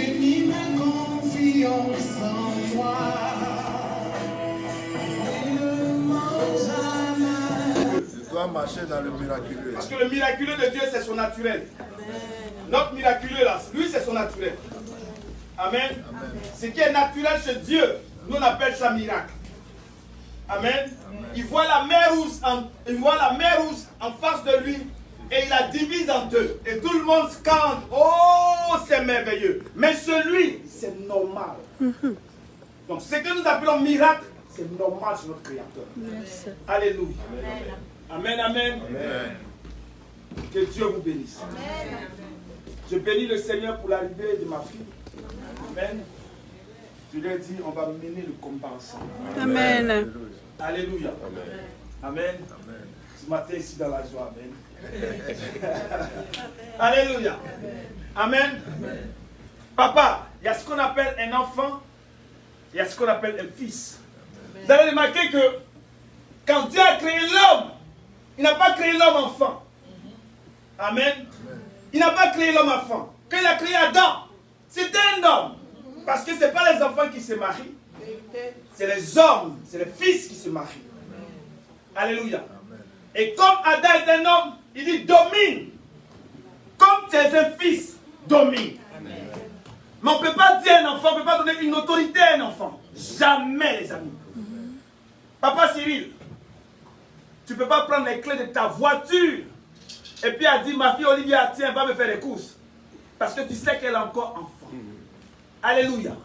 j'ai mis ma confiance en toi. Je dois marcher dans le miraculeux. Parce que le miraculeux de Dieu, c'est son naturel. Notre miraculeux, là, lui, c'est son naturel. Amen. Ce qui est naturel chez Dieu, nous on appelle ça miracle. Amen. Il voit la mer rouge en face de lui et il la divise en deux. Et tout le monde scande. Oh, c'est merveilleux. Mais celui, c'est normal. Donc ce que nous appelons miracle, c'est normal chez notre Créateur. Yes. Alléluia. Amen, amen. Amen. Que Dieu vous bénisse. Amen. Je bénis le Seigneur pour l'arrivée de ma fille. Amen. Je lui ai dit, on va mener le combat ensemble. Amen. Alléluia. Amen. Amen. Ce matin, ici dans la joie. Amen. Alléluia. Amen. Papa, il y a ce qu'on appelle un enfant, il y a ce qu'on appelle un fils. Vous avez remarqué que quand Dieu a créé l'homme, il n'a pas créé l'homme enfant. Amen. Il n'a pas créé l'homme enfant. Quand il a créé Adam, c'était un homme. Parce que ce n'est pas les enfants qui se marient. C'est les hommes, c'est les fils qui se marient. Alléluia. Et comme Adam est un homme, il dit domine. Comme tu es un fils, domine. Mais on ne peut pas dire à un enfant, on ne peut pas donner une autorité à un enfant. Jamais, les amis. Papa Cyril, tu ne peux pas prendre les clés de ta voiture et puis elle dit, ma fille Olivia, tiens, va me faire les courses. Parce que tu sais qu'elle est encore enfant. Alléluia.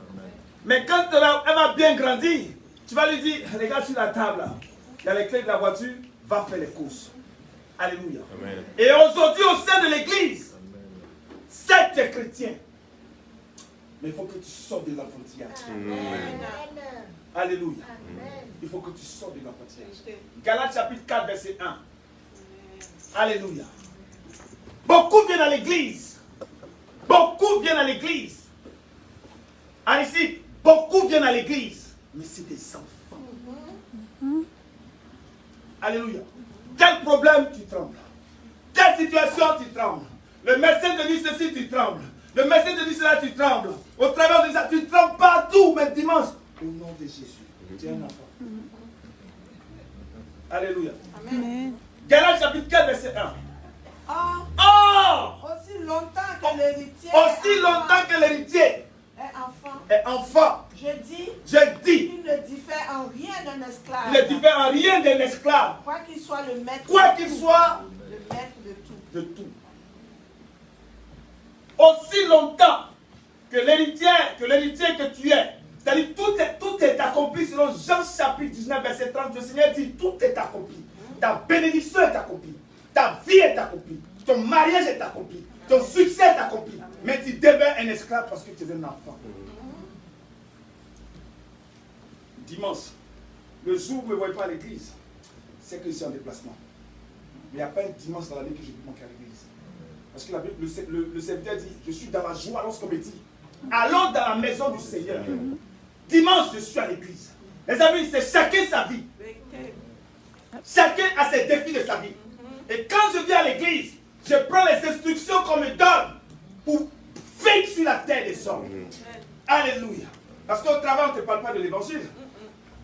Mais quand elle va bien grandir, tu vas lui dire, regarde sur la table, là, il y a les clés de la voiture, va faire les courses. Alléluia. Amen. Et aujourd'hui, au sein de l'église, c'est tu es chrétien. Mais il faut que tu sortes de l'enfantillage. Alléluia. Il faut que tu sortes de l'enfantillage. Galates chapitre 4, verset 1. Alléluia. Beaucoup viennent à l'église. Beaucoup viennent à l'église. Ici, beaucoup viennent à l'église. Mais c'est des enfants. Alléluia. Quel problème tu trembles? Quelle situation tu trembles? Le médecin te dit ceci, tu trembles. Le médecin te dit cela, tu trembles. Au travers de ça, tu trembles partout. Mais dimanche, au nom de Jésus, tu es un enfant. Alléluia. Amen. Galates chapitre 4, verset 1. Or, aussi longtemps que l'héritier est enfant, je dis, il il ne diffère en rien d'un esclave. ne diffère en rien d'un esclave. Quoi qu'il soit le maître, Quoi qu'il soit, le maître de tout. de tout. Aussi longtemps que l'héritier que tu es, c'est-à-dire tout est accompli selon Jean chapitre 19, verset 30. Le Seigneur dit, tout est accompli. Ta bénédiction est accomplie. Ta vie est accomplie. Ton mariage est accompli. Ton succès est accompli. Mais tu deviens un esclave parce que tu es un enfant. Dimanche, le jour où vous ne me voyez pas à l'église, c'est que je suis en déplacement. Mais il n'y a pas un dimanche dans l'année que je peux manquer à l'église. Parce que le serviteur dit, je suis dans la joie lorsqu'on me dit, allons dans la maison du Seigneur. Dimanche, je suis à l'église. Les amis, c'est chacun sa vie. Chacun a ses défis de sa vie. Et quand je viens à l'église, je prends les instructions qu'on me donne pour vivre sur la terre des hommes. Alléluia. Parce qu'au travail, on ne te parle pas de l'évangile.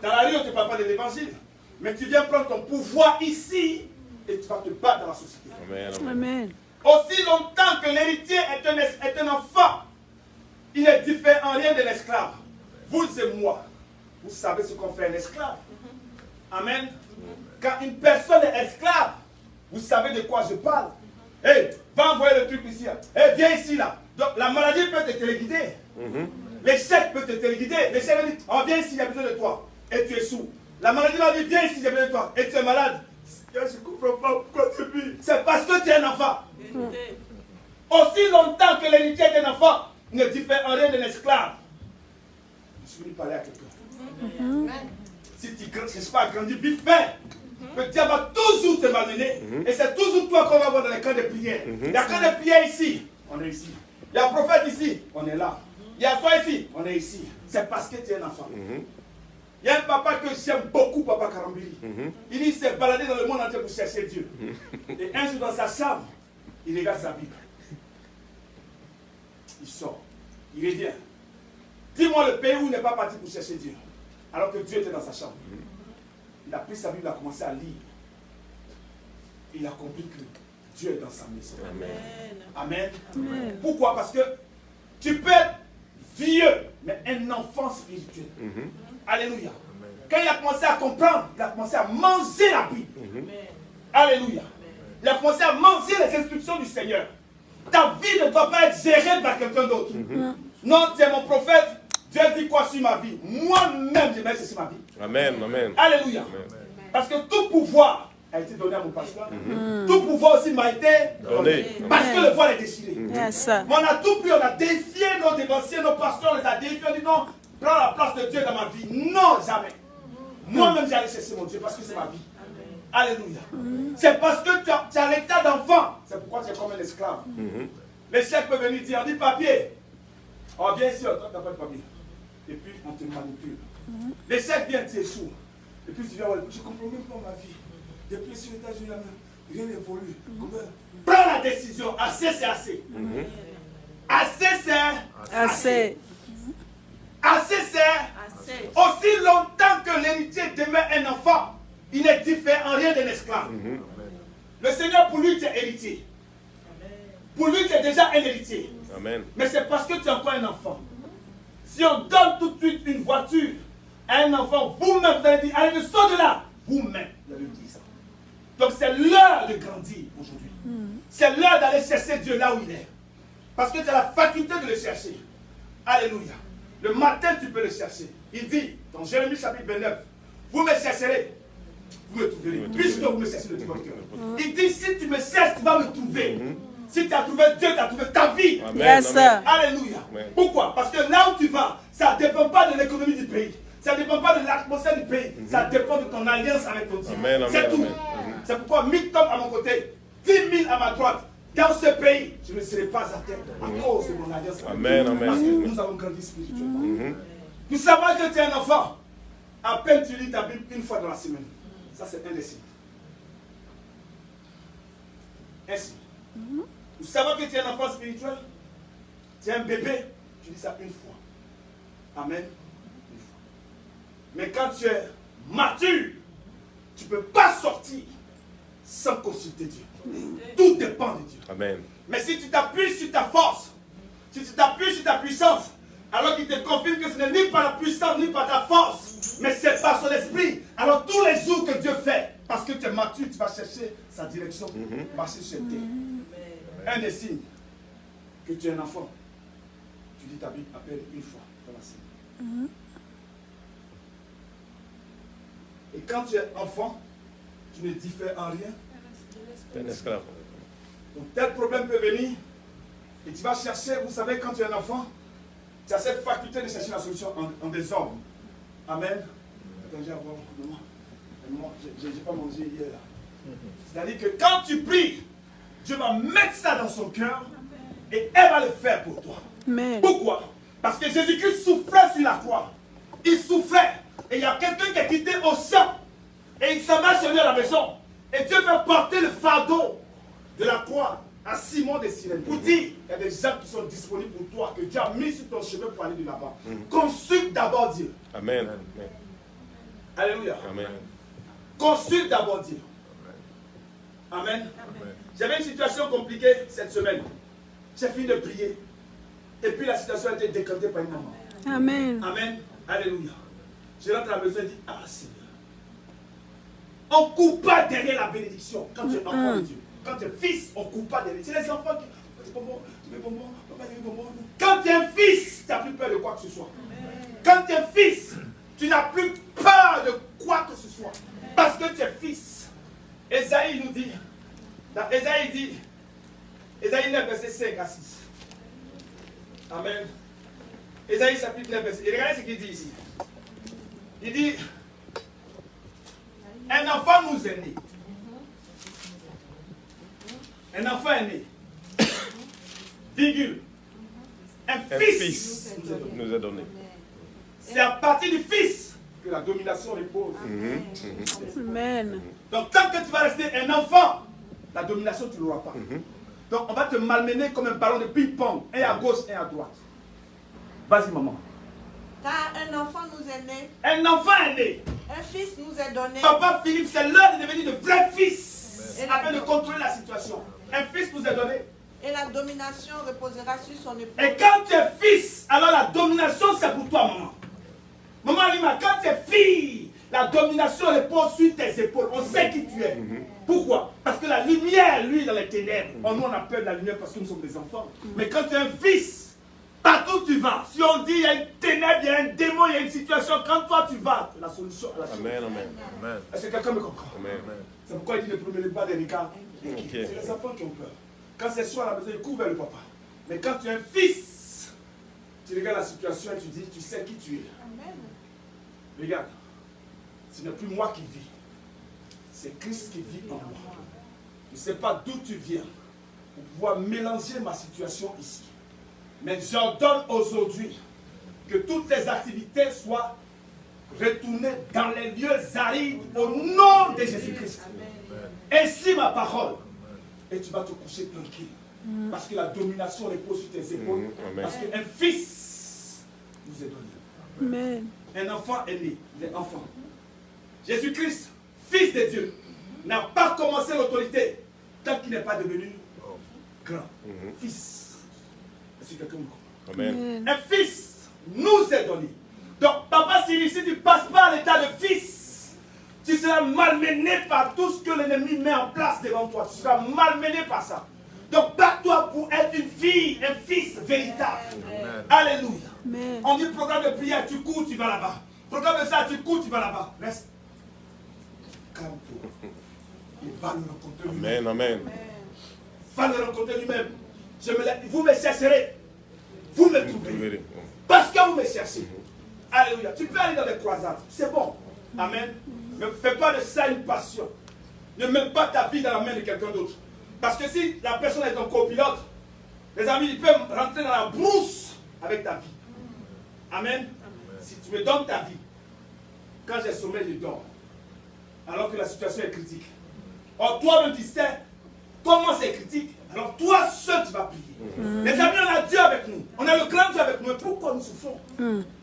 Dans la rue, on ne te parle pas de l'évangile. Mais tu viens prendre ton pouvoir ici et tu vas te battre dans la société. Amen. Aussi longtemps que l'héritier est un enfant, il ne diffère en rien de l'esclave. Vous et moi, vous savez ce qu'on fait un esclave. Amen. Quand une personne est esclave, vous savez de quoi je parle. Hey, va envoyer le truc ici. Hey, viens ici là. Donc la maladie peut te téléguider. L'échec peut te téléguider. L'échec va dire, oh, viens ici, j'ai besoin de toi. Et tu es sourd. La maladie va dire, viens ici, j'ai besoin de toi. Et tu es malade. Je ne comprends pas pourquoi tu vis. C'est parce que tu es un enfant. Aussi longtemps que l'héritier est un enfant, ne diffère en rien d'un esclave. Je suis venu parler à quelqu'un. Si tu ne cherches pas à grandir, vis fin. Le diable va toujours te malmener. Et c'est toujours toi qu'on va voir dans les camps de prière. Il y a camp de prière ici, on est ici. Il y a un prophète ici, on est là. Il y a toi ici, on est ici. C'est parce que tu es un enfant. Il y a un papa que j'aime beaucoup, Papa Karambiri. Il dit, il s'est baladé dans le monde entier pour chercher Dieu. Et un jour dans sa chambre, il regarde sa Bible. Il sort. Il revient. Dis-moi le pays où il n'est pas parti pour chercher Dieu. Alors que Dieu était dans sa chambre. Il a pris sa Bible, il a commencé à lire. Il a compris que Dieu est dans sa maison. Amen. Amen. Pourquoi? Parce que tu peux être vieux, mais un enfant spirituel. Alléluia. Quand il a commencé à comprendre, il a commencé à manger la Bible. Alléluia. Il a commencé à manger les instructions du Seigneur. Ta vie ne doit pas être gérée par quelqu'un d'autre. Non, tu es mon prophète. Dieu dit quoi sur ma vie? Moi-même, je mets sur ma vie. Amen. Amen. Alléluia. Amen. Parce que tout pouvoir a été donné à mon pasteur. Tout pouvoir aussi m'a été donné. Parce que le voile est déchiré. Yes. Mais on a tout pris, on a défié nos dévanciers, nos pasteurs, on les a défiés. On dit non, prends la place de Dieu dans ma vie. Non, jamais. Moi-même, j'allais chercher mon Dieu parce que c'est ma vie. Alléluia. C'est parce que tu as l'état d'enfant. C'est pourquoi tu es comme un esclave. Les chefs peuvent venir dire, on dit papier. On viens ici, on n'a pas de papier. Et puis on te manipule. Les chefs viennent, tu es sourd. Et puis tu viens, je ne comprends même pas ma vie. Depuis sur l'étage, rien n'évolue. Prends la décision. Assez, c'est assez. Assez, c'est Assez. Assez, c'est aussi longtemps que l'héritier demeure un enfant. Il n'est différent en rien d'un esclave. Le Seigneur, pour lui, tu es héritier. Pour lui, tu es déjà un héritier. Amen. Mais c'est parce que tu es encore un enfant. Si on donne tout de suite une voiture à un enfant, vous-même, vous allez dire, allez, sors de là. Vous-même, vous allez dire ça. Donc c'est l'heure de grandir aujourd'hui. C'est l'heure d'aller chercher Dieu là où il est. Parce que tu as la faculté de le chercher. Alléluia. Le matin, tu peux le chercher. Il dit, dans Jérémie chapitre 29, vous me chercherez, vous me trouverez. Puisque vous me cherchez de tout votre cœur. Il dit, si tu me cherches, tu vas me trouver. Si tu as trouvé Dieu, tu as trouvé ta vie. Amen. Yes. Alléluia. Amen. Pourquoi? Parce que là où tu vas, ça ne dépend pas de l'économie du pays. Ça ne dépend pas de l'atmosphère du pays. Ça dépend de ton alliance avec ton Dieu. Amen, C'est amen, tout. amen. C'est pourquoi 1000 hommes à mon côté, 10 000 à ma droite. Dans ce pays, je ne serai pas à terre à cause de mon alliance avec Amen, Dieu. amen, Parce que amen. nous avons grandi spirituellement. Nous savons que tu es un enfant. À peine tu lis ta Bible une fois dans la semaine. Ça, c'est un des signes. Ainsi. Nous savons que tu es un enfant spirituel. Tu es un bébé. Tu dis ça une fois. Amen. Une fois. Mais quand tu es mature, tu ne peux pas sortir sans consulter Dieu. Tout dépend de Dieu. Amen. Mais si tu t'appuies sur ta force, si tu t'appuies sur ta puissance, alors qu'il te confirme que ce n'est ni par la puissance ni par ta force, mais c'est par son esprit. Alors tous les jours que Dieu fait, parce que tu es mature, tu vas chercher sa direction, marcher sur terre. Un des signes que tu es un enfant, tu dis ta Bible à peine une fois dans la semaine. Et quand tu es enfant, tu ne diffères en rien. Un esclave. Donc tel problème peut venir et tu vas chercher, vous savez, quand tu es un enfant, tu as cette faculté de chercher la solution en désordre. Amen. Attends, j'ai à voir de moi. Je n'ai pas mangé hier là. C'est-à-dire que quand tu pries, Dieu va mettre ça dans son cœur et elle va le faire pour toi. Amen. Pourquoi? Parce que Jésus-Christ souffrait sur la croix. Il souffrait. Et il y a quelqu'un qui est quitté au champ. Et il s'en va chez lui à la maison. Et Dieu fait porter le fardeau de la croix à Simon de Cyrène. Pour dire, il y a des gens qui sont disponibles pour toi, que Dieu a mis sur ton chemin pour aller de là-bas. Consulte d'abord Dieu. Amen. Alléluia. Amen. Consulte d'abord Dieu. Amen. J'avais une situation compliquée cette semaine. J'ai fini de prier. Et puis la situation a été décantée par une maman. Amen. Amen. Alléluia. Je rentre à la maison et dis, ah Seigneur. On ne court pas derrière la bénédiction quand tu es enfant de Dieu. Quand tu es fils, on ne court pas derrière. C'est les enfants qui... Quand tu es un fils, tu n'as plus peur de quoi que ce soit. Quand tu es fils, tu n'as plus peur de quoi que ce soit. Parce que tu es fils. Ésaïe nous dit, dans Ésaïe dit, Ésaïe 9, verset 5 à 6. Amen. Ésaïe chapitre 9, verset. Et regardez ce qu'il dit ici. Il dit, un enfant nous est né. Un enfant est né. Virgule. Un fils nous est donné. C'est à partir du fils que la domination repose. Amen. Donc tant que tu vas rester un enfant, la domination tu ne l'auras pas. Donc on va te malmener comme un ballon de ping-pong, un à gauche, un à droite. Vas-y, maman. Car un enfant nous est né, Un enfant est né. un fils nous est donné. Papa Philippe, c'est l'heure de devenir de vrais fils afin de contrôler la situation. Un fils nous est donné. Et la domination reposera sur son épaule. Et quand tu es fils, alors la domination c'est pour toi, maman. Maman Lima, quand tu es fille, la domination repose sur tes épaules. On sait qui tu es. Pourquoi? Parce que la lumière, lui, dans les ténèbres. Oh, nous, on a peur de la lumière parce que nous sommes des enfants. Mais quand tu es un fils, partout où tu vas, si on dit il y a une ténèbre, il y a un démon, il y a une situation, quand toi tu vas, la solution à la chose. Amen, amen. Amen. Est-ce que quelqu'un me comprend? Amen. C'est pourquoi il dit ne prenez pas des regards. Ok. C'est les enfants qui ont peur. Quand c'est soir à la maison, ils courent vers le papa. Mais quand tu es un fils, tu regardes la situation et tu dis, tu sais qui tu es. Amen. Regarde, ce n'est plus moi qui vis. C'est Christ qui vit en moi. Je ne sais pas d'où tu viens pour pouvoir mélanger ma situation ici. Mais j'ordonne aujourd'hui que toutes tes activités soient retournées dans les lieux arides au nom de Jésus-Christ. Ainsi ma parole. Et tu vas te coucher tranquille. Parce que la domination repose sur tes épaules. Amen. Parce qu'un fils nous est donné. Amen. Un enfant est né. Il est enfant. Jésus-Christ, fils de Dieu, n'a pas commencé l'autorité tant qu'il n'est pas devenu grand. Fils. Est-ce que quelqu'un me comprend? Amen. Un fils nous est donné. Donc, papa, si tu ne passes pas à l'état de fils, tu seras malmené par tout ce que l'ennemi met en place devant toi. Tu seras malmené par ça. Donc, bats-toi pour être une fille, un fils véritable. Alléluia. Amen. On dit programme de prière, tu cours, tu vas là-bas. Programme de ça, tu cours, tu vas là-bas. Reste. Calme-toi. Il va nous rencontrer lui-même. Amen, amen. Va le rencontrer lui-même. Vous me chercherez. Vous me trouverez. Trouverez. Parce que vous me cherchez. Alléluia. Tu peux aller dans les croisades. C'est bon. Amen. Ne fais pas de ça une passion. Ne mets pas ta vie dans la main de quelqu'un d'autre. Parce que si la personne est ton copilote, les amis, ils peuvent rentrer dans la brousse avec ta vie. Amen. Si tu me donnes ta vie, quand j'ai sommeil, je dors. Alors que la situation est critique. Or, toi-même, tu sais comment c'est critique. Alors, toi seul, tu vas prier. Les amis, on a Dieu avec nous. On a le grand Dieu avec nous. Mais pourquoi nous souffrons?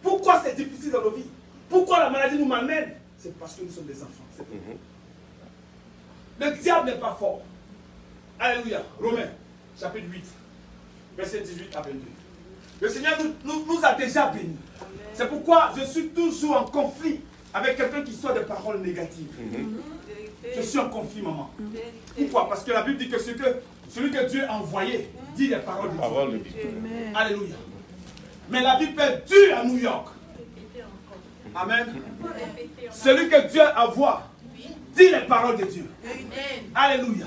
Pourquoi c'est difficile dans nos vies? Pourquoi la maladie nous malmène? C'est parce que nous sommes des enfants. C'est tout. Le diable n'est pas fort. Alléluia. Romains, chapitre 8, verset 18 à 22. Le Seigneur nous a déjà bénis. C'est pourquoi je suis toujours en conflit avec quelqu'un qui soit des paroles négatives. Je suis en conflit, maman. Pourquoi? Parce que la Bible dit que celui que Dieu a envoyé dit les paroles de Dieu. Parole de Dieu. Alléluia. Mais la vie peut être dure à New York. Amen. Celui que Dieu envoie dit les paroles de Dieu. Alléluia.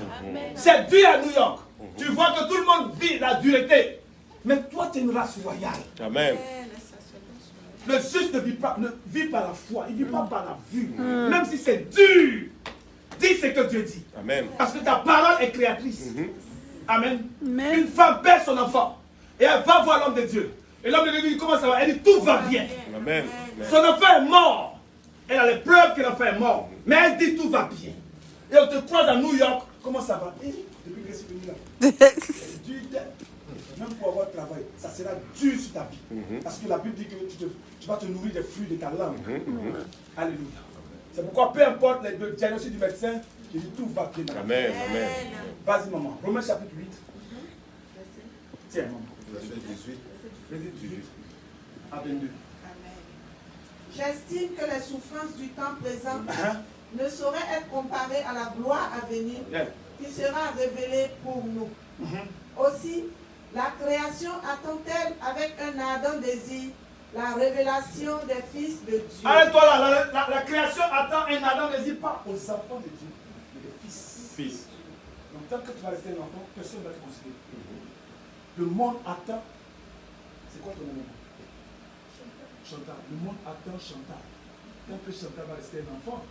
C'est dur à New York. Tu vois que tout le monde vit la dureté. Mais toi, tu es une race royale. Amen. Le juste ne vit pas la foi. Il ne vit pas par la vue. Même si c'est dur. Dis ce que Dieu dit. Amen. Parce que ta parole est créatrice. Amen. Amen. Une femme perd son enfant. Et elle va voir l'homme de Dieu. Et l'homme de Dieu dit comment ça va? Elle dit tout va bien. Amen. Son enfant est mort. Elle a les preuves que l'enfant est mort. Mais elle dit tout va bien. Et on te croise à New York. Comment ça va? Depuis que je suis venu là. C'est dur. Même pour avoir travail, ça sera dur sur ta vie. Parce que la Bible dit que tu vas te nourrir des fruits de ta langue. Alléluia. C'est pourquoi peu importe le diagnostic du médecin, il dit tout va bien. Amen. Amen. Vas-y maman. Romains chapitre 8. Tiens maman. Verset 18. Verset 18 à 22. J'estime que les souffrances du temps présent ne sauraient être comparées à la gloire à venir qui sera révélée pour nous. Aussi, la création attend-elle avec un ardent désir la révélation des fils de Dieu. Arrête-toi là, la création attend un ardent désir pas aux enfants de Dieu, mais des fils. Donc tant que tu vas rester un enfant, personne ne va te considérer. Le monde attend. C'est quoi ton nom? Chantal. Le monde attend Chantal. Tant que Chantal va rester un enfant,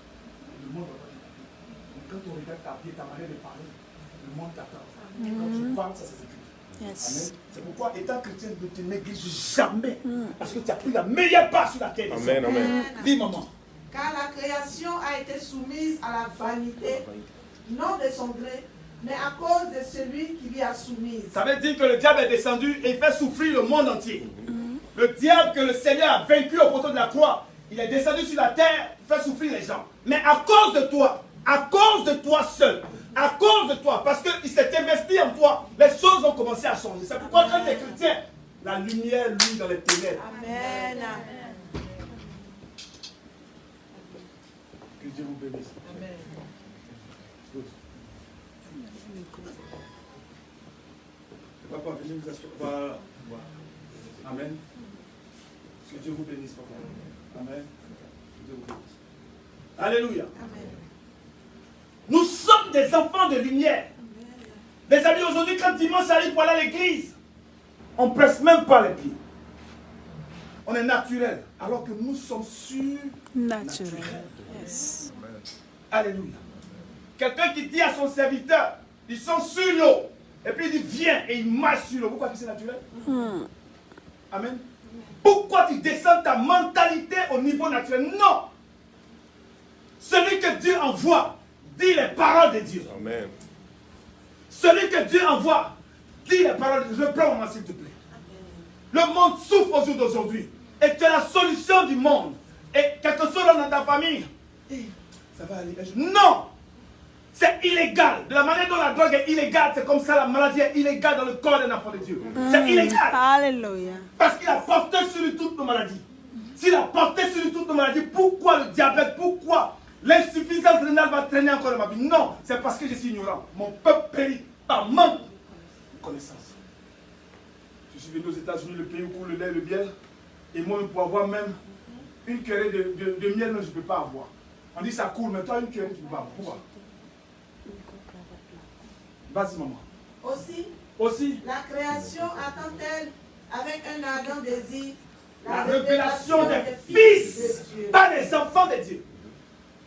le monde va pas t'écouter. Donc quand on regarde ta vie, ta manière de parler, le monde t'attend. Quand tu parles, ça s'exécute. Yes. C'est pourquoi, étant chrétien, ne te néglige jamais. Parce que tu as pris la meilleure part sur la terre. Amen. Amen. Dis, maman. Car la création a été soumise à la vanité, non de son gré, mais à cause de celui qui l'y a soumise. Ça veut dire que le diable est descendu et il fait souffrir le monde entier. Le diable que le Seigneur a vaincu au poteau de la croix, il est descendu sur la terre pour faire souffrir les gens. Mais à cause de toi seul, à cause de toi, parce qu'il s'est investi en toi, les choses ont commencé à changer. C'est pourquoi quand tu es chrétien, la lumière luit dans les ténèbres. Amen. Que Dieu vous bénisse. Amen. Papa, venez vous asseoir. Voilà. Amen. Que Dieu vous bénisse, papa. Amen. Que Dieu vous bénisse. Alléluia. Amen. Nous sommes des enfants de lumière. Les amis, aujourd'hui, quand dimanche arrive pour aller à l'église, on ne presse même pas les pieds. On est naturel, alors que nous sommes Naturel. Yes. Alléluia. Quelqu'un qui dit à son serviteur, ils sont sur l'eau, et puis il dit viens, et il marche sur l'eau. Pourquoi tu c'est naturel? Amen. Pourquoi tu descends ta mentalité au niveau naturel? Non. Celui que Dieu envoie dit les paroles de Dieu. Amen. Celui que Dieu envoie dit les paroles de Dieu. Reprends moi s'il te plaît. Le monde souffre au jour d'aujourd'hui. Et tu es la solution du monde. Et quelque chose dans ta famille. Ça va aller. Non! C'est illégal. De la manière dont la drogue est illégale, c'est comme ça la maladie est illégale dans le corps d'un enfant de Dieu. C'est illégal. Alléluia. Parce qu'il a porté sur lui toutes nos maladies. S'il a porté sur lui toutes nos maladies, pourquoi le diabète? Pourquoi l'insuffisance rénale va traîner encore dans ma vie? Non, c'est parce que je suis ignorant. Mon peuple périt par manque de connaissance. Je suis venu aux États-Unis, le pays où coule le lait et le miel. Et moi, pour avoir même une cuillerée de miel, je ne peux pas avoir. On dit ça coule, mais toi, une cuillerée, tu ne peux pas avoir. Pourquoi? Vas-y, maman. Aussi, la création attend-elle avec un ardent désir la révélation des fils, de Dieu. pas des enfants de Dieu.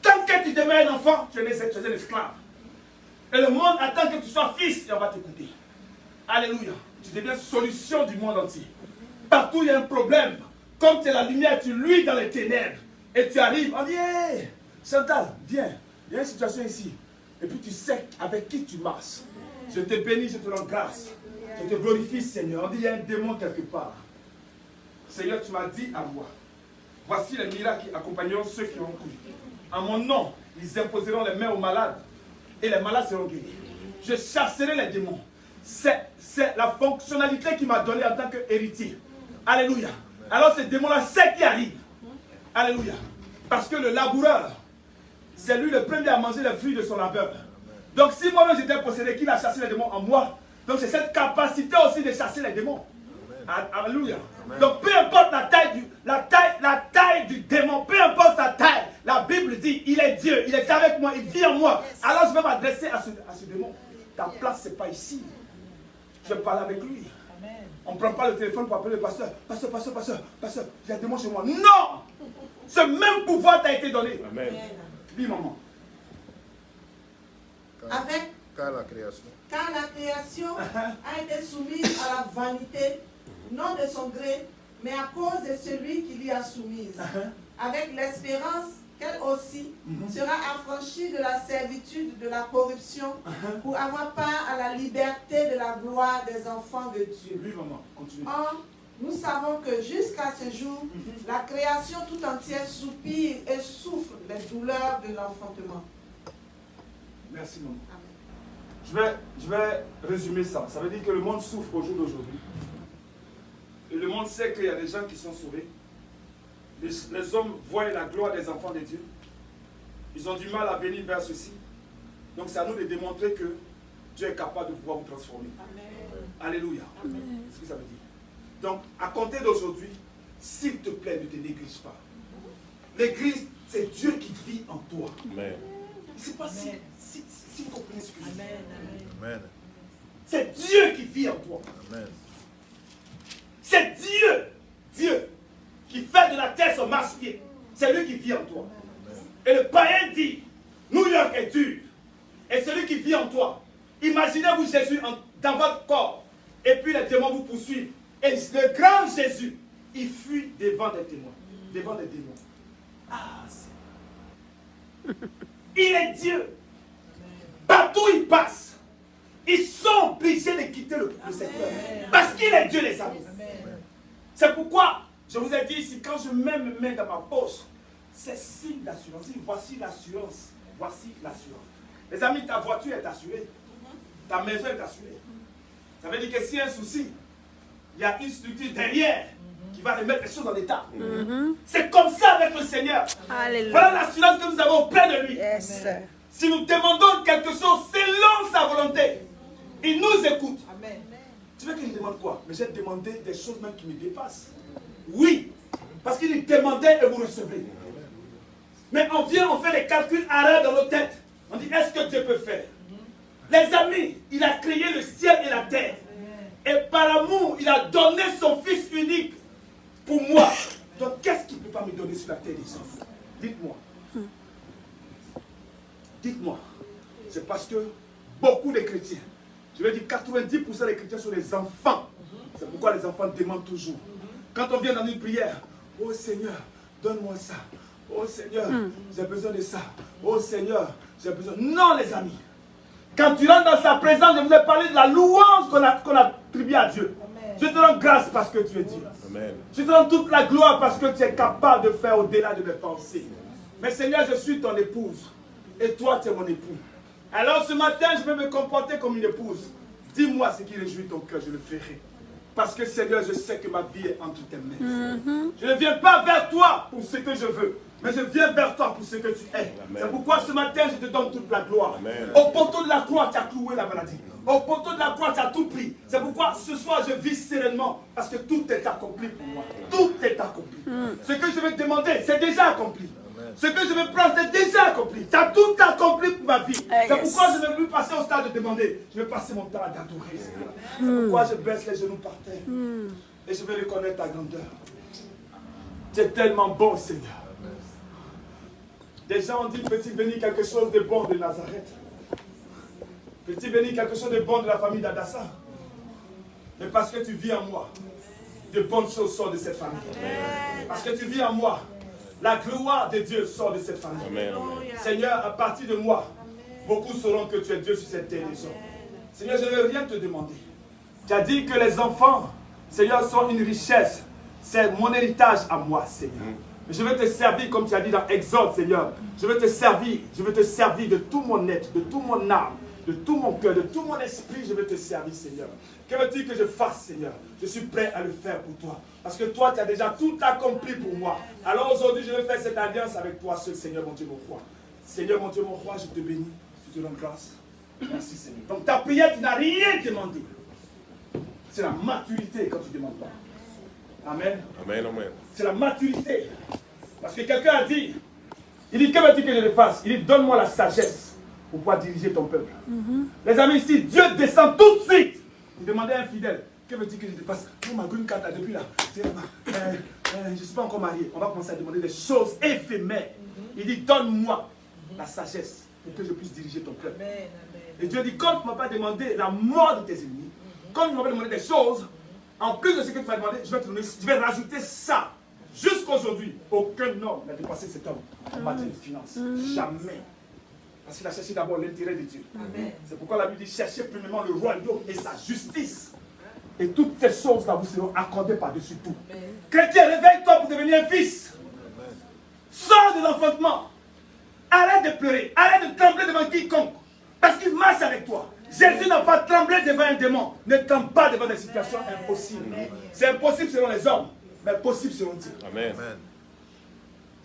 Tant que tu demeures un enfant, tu es un esclave. Et le monde attend que tu sois fils et on va t'écouter. Alléluia. Tu deviens solution du monde entier. Partout il y a un problème. Comme tu es la lumière, tu luis dans les ténèbres. Et tu arrives, on dit, hey, Chantal, viens. Il y a une situation ici. Et puis tu sais avec qui tu marches. Je te bénis, je te rends grâce. Je te glorifie, Seigneur. On dit, il y a un démon quelque part. Seigneur, tu m'as dit à moi, voici les miracles qui accompagneront ceux qui ont cru. En mon nom, ils imposeront les mains aux malades et les malades seront guéris. Je chasserai les démons. C'est la fonctionnalité qu'il m'a donnée en tant qu'héritier. Alléluia. Alors ces démons-là, c'est qui arrive. Alléluia. Parce que le laboureur, c'est lui le premier à manger les fruits de son labeur. Donc si moi-même j'étais possédé, qu'il a chassé les démons en moi, donc j'ai cette capacité aussi de chasser les démons. Alléluia. Donc peu importe la taille du démon, peu importe sa taille, la Bible dit, il est Dieu, il est avec moi, il vit en moi. Alors je vais m'adresser à ce démon. Ta place, ce n'est pas ici. Je parle avec lui. On ne prend pas le téléphone pour appeler le pasteur. Pasteur, il y a un démon chez moi. Non! Ce même pouvoir t'a été donné. Amen. Dis, maman. Car la création a été soumise à la vanité, non de son gré, mais à cause de celui qui l'y a soumise, avec l'espérance qu'elle aussi sera affranchie de la servitude de la corruption pour avoir part à la liberté de la gloire des enfants de Dieu. Oui, maman, continue. Or, nous savons que jusqu'à ce jour, la création tout entière soupire et souffre les douleurs de l'enfantement. Merci, maman. Je vais résumer ça. Ça veut dire que le monde souffre au jour d'aujourd'hui. Et le monde sait qu'il y a des gens qui sont sauvés. Les hommes voient la gloire des enfants de Dieu. Ils ont du mal à venir vers ceci. Donc c'est à nous de démontrer que Dieu est capable de pouvoir vous transformer. Amen. Alléluia. C'est ce que ça veut dire. Donc à compter d'aujourd'hui, s'il te plaît, ne te néglige pas. L'église, c'est Dieu qui vit en toi. Amen. Je ne sais pas si vous comprenez ce que je dis. Amen. C'est Dieu qui vit en toi. Amen. C'est Dieu qui fait de la terre son marche-pied. C'est lui qui vit en toi. Et le païen dit, New York est dur. Et celui qui vit en toi, imaginez-vous Jésus dans votre corps. Et puis les démons vous poursuivent. Et le grand Jésus, il fuit devant des témoins. Devant des démons. Ah, il est Dieu. Partout où il passe, ils sont obligés de quitter le secteur. Parce qu'il est Dieu, les amis. C'est pourquoi je vous ai dit ici, quand je mets mes mains dans ma poche, c'est signe d'assurance. Voici l'assurance. Voici l'assurance. Les amis, ta voiture est assurée. Ta maison est assurée. Ça veut dire que s'il y a un souci, il y a une structure derrière qui va remettre les choses en état. C'est comme ça avec le Seigneur. Alléluia. Voilà l'assurance que nous avons auprès de lui. Yes. Si nous demandons quelque chose selon sa volonté, il nous écoute. Amen. Tu veux qu'il me demande quoi? Mais j'ai demandé des choses même qui me dépassent. Oui, parce qu'il demandait et vous recevez. Mais on vient, on fait les calculs arabes dans nos têtes. On dit, est-ce que Dieu peut faire? Les amis, il a créé le ciel et la terre. Et par amour, il a donné son Fils unique pour moi. Donc, qu'est-ce qu'il ne peut pas me donner sur la terre des hommes? Dites-moi. Dites-moi. C'est parce que beaucoup de chrétiens, je vais dire 90% des chrétiens sont des enfants. C'est pourquoi les enfants demandent toujours. Quand on vient dans une prière, oh Seigneur, donne-moi ça. Oh Seigneur, j'ai besoin de ça. Oh Seigneur, j'ai besoin. Non, les amis. Quand tu rentres dans sa présence, je vous ai parlé de la louange qu'on a attribuée à Dieu. Amen. Je te rends grâce parce que tu es Dieu. Amen. Je te rends toute la gloire parce que tu es capable de faire au-delà de mes pensées. Mais Seigneur, je suis ton épouse. Et toi, tu es mon époux. Alors ce matin, je vais me comporter comme une épouse. Dis-moi ce qui réjouit ton cœur, je le ferai. Parce que Seigneur, je sais que ma vie est entre tes mains. Je ne viens pas vers toi pour ce que je veux, mais je viens vers toi pour ce que tu es. C'est pourquoi ce matin, je te donne toute la gloire. Amen. Au poteau de la croix, tu as cloué la maladie. Au poteau de la croix, tu as tout pris. C'est pourquoi ce soir, je vis sereinement. Parce que tout est accompli pour moi. Tout est accompli. Ce que je vais te demander, c'est déjà accompli. Ce que je vais prendre, c'est déjà accompli. Tu as tout accompli pour ma vie. C'est pourquoi je ne vais plus passer au stade de demander. Je vais passer mon temps à t'adorer. C'est pourquoi je baisse les genoux par terre. Et je vais reconnaître ta grandeur. Tu es tellement bon, Seigneur. Des gens ont dit, petit béni, quelque chose de bon de Nazareth. Petit béni, quelque chose de bon de la famille d'Adassa. Mais parce que tu vis en moi, de bonnes choses sortent de cette famille. Parce que tu vis en moi, la gloire de Dieu sort de cette famille. Amen. Seigneur, à partir de moi, beaucoup sauront que tu es Dieu sur cette terre des hommes. Seigneur, je ne veux rien te demander. Tu as dit que les enfants, Seigneur, sont une richesse. C'est mon héritage à moi, Seigneur. Mais je vais te servir, comme tu as dit dans Exode, Seigneur. Je vais te servir de tout mon être, de tout mon âme, de tout mon cœur, de tout mon esprit. Je vais te servir, Seigneur. Que veux-tu que je fasse, Seigneur? Je suis prêt à le faire pour toi. Parce que toi, tu as déjà tout accompli pour moi. Alors aujourd'hui, je vais faire cette alliance avec toi, seul Seigneur, mon Dieu, mon roi. Seigneur, mon Dieu, mon roi, je te bénis. Je te rends grâce. Merci, Seigneur. Donc ta prière, tu n'as rien demandé. C'est la maturité quand tu ne demandes pas. Amen. Amen, amen. C'est la maturité. Parce que quelqu'un a dit, il dit, que veux-tu que je le fasse? Il dit, donne-moi la sagesse pour pouvoir diriger ton peuple. Les amis, ici, Dieu descend tout de suite. Il demandait à un fidèle, que veux-tu que je te fasse? Moi, ma green card, depuis là, je ne suis pas encore marié. On va commencer à demander des choses éphémères. Il dit, donne-moi la sagesse pour que je puisse diriger ton peuple. Et Dieu dit, quand tu ne m'as pas demandé la mort de tes ennemis, quand tu ne m'as pas demandé des choses, en plus de ce que tu m'as demandé, je vais rajouter ça. Jusqu'aujourd'hui, aucun homme n'a dépassé cet homme en matière de finances. Jamais. Parce qu'il a cherché d'abord l'intérêt de Dieu. C'est pourquoi la Bible dit, cherchez premièrement le royaume et sa justice. Et toutes ces choses-là vous seront accordées par-dessus tout. Chrétien, réveille-toi pour devenir un fils. Sors de l'enfantement. Arrête de pleurer. Arrête de trembler devant quiconque. Parce qu'il marche avec toi. Jésus n'a pas tremblé devant un démon. Ne tremble pas devant des situations impossibles. C'est impossible selon les hommes, mais possible selon Dieu. Amen.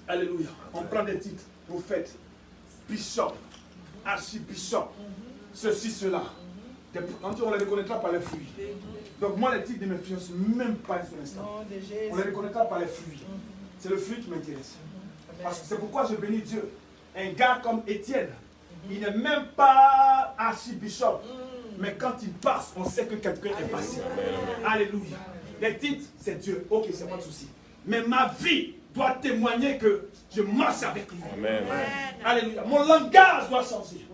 Alléluia. On prend des titres. Prophète, bishop, archibishop, ceci, cela. On les reconnaîtra par les fruits. Donc moi, les titres ne m'influencent même pas un seul instant. On les reconnaîtra par les fruits. C'est le fruit qui m'intéresse. Parce que c'est pourquoi je bénis Dieu. Un gars comme Étienne, il n'est même pas archibishop. Mais quand il passe, on sait que quelqu'un est passé. Alléluia. Les titres, c'est Dieu. Ok, c'est pas de souci. Mais ma vie doit témoigner que je marche avec lui. Amen. Alléluia. Mon langage doit changer.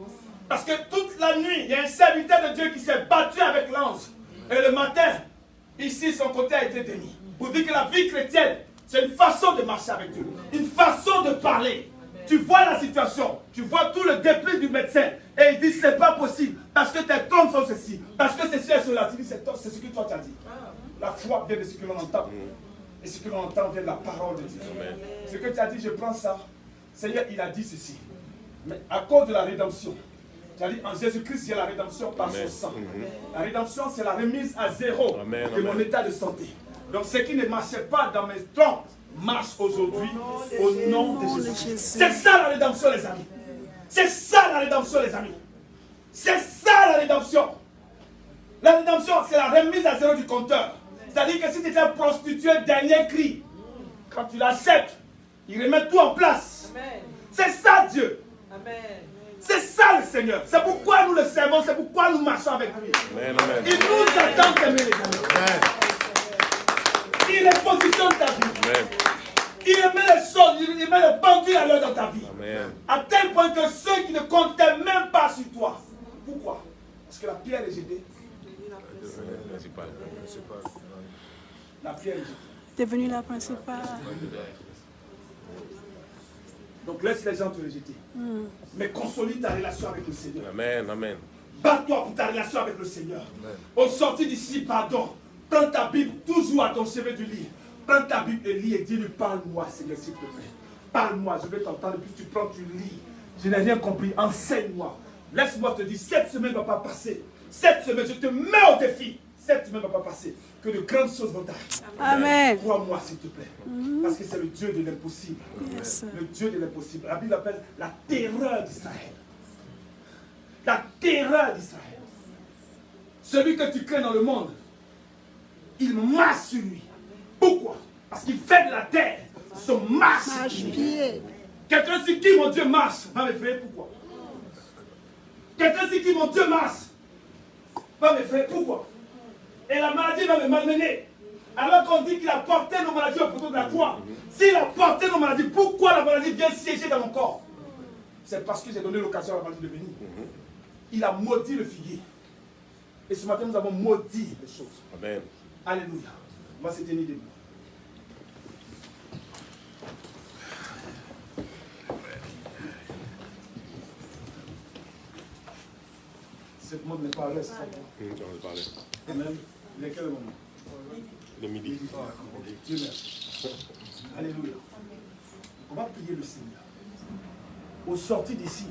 Parce que toute la nuit, il y a un serviteur de Dieu qui s'est battu avec l'ange. Et le matin, ici, son côté a été déni. Pour dire que la vie chrétienne, c'est une façon de marcher avec Dieu. Une façon de parler. Tu vois la situation. Tu vois tout le dépris du médecin. Et il dit, c'est pas possible. Parce que tes trompes sont ceci. Parce que ceci est cela. Tu dis, c'est ce que toi tu as dit. La foi vient de ce que l'on entend. Et ce que l'on entend vient de la parole de Dieu. Amen. Ce que tu as dit, je prends ça. Seigneur, il a dit ceci. Mais à cause de la rédemption, tu as dit en Jésus-Christ, il y a la rédemption par son sang. La rédemption, c'est la remise à zéro Amen, de mon amen. état de santé. Donc ce qui ne marchait pas dans mes trompes marche aujourd'hui au nom de Jésus. C'est ça la rédemption, les amis. C'est ça la rédemption, les amis. C'est ça la rédemption. La rédemption, c'est la remise à zéro du compteur. C'est-à-dire que si tu étais un prostitué, dernier cri, quand tu l'acceptes, il remet tout en place. C'est ça Dieu. C'est ça le Seigneur. C'est pourquoi nous le servons, c'est pourquoi nous marchons avec lui. Amen, amen. Il nous attend d'aimer les amis. Amen. Il repositionne ta vie. Amen. Il met les choses, il met les bandits à l'heure dans ta vie. Amen. À tel point que ceux qui ne comptaient même pas sur toi. Pourquoi? Parce que la pierre est jetée. Principal. La pierre est jetée. Devenu la principale. Donc laisse les gens te rejeter. Mais consolide ta relation avec le Seigneur. Amen, amen. Bats-toi pour ta relation avec le Seigneur. Au sortir d'ici, pardon. Prends ta Bible toujours à ton chevet du lit. Prends ta Bible et lis et dis-lui, parle-moi, Seigneur, s'il te plaît. Parle-moi, je vais t'entendre. Et puis tu prends, tu lis. Je n'ai rien compris. Enseigne-moi. Laisse-moi te dire, cette semaine ne va pas passer. Cette semaine, je te mets au défi. Cette semaine ne va pas passer. Que de grandes choses vont arriver. Amen. Crois-moi, s'il te plaît. Parce que c'est le Dieu de l'impossible. Yes. Le Dieu de l'impossible. La Bible appelle la terreur d'Israël. La terreur d'Israël. Celui que tu crains dans le monde, il marche sur lui. Pourquoi? Parce qu'il fait de la terre son marche-pied. Quelqu'un sur qui mon Dieu marche va m'effrayer. Pourquoi? Quelqu'un sur qui mon Dieu marche va m'effrayer. Pourquoi? Et la maladie va me malmener. Alors qu'on dit qu'il a porté nos maladies au poteau de la croix. S'il a porté nos maladies, pourquoi la maladie vient siéger dans mon corps? C'est parce que j'ai donné l'occasion à la maladie de venir. Il a maudit le figuier. Et ce matin, nous avons maudit les choses. Amen. Alléluia. On va se tenir debout. Cette monde n'est pas à l'aise. On va parler. Amen. Il est quel moment? Le midi. Dieu merci. Alléluia. On va prier le Seigneur. Au sortir d'ici,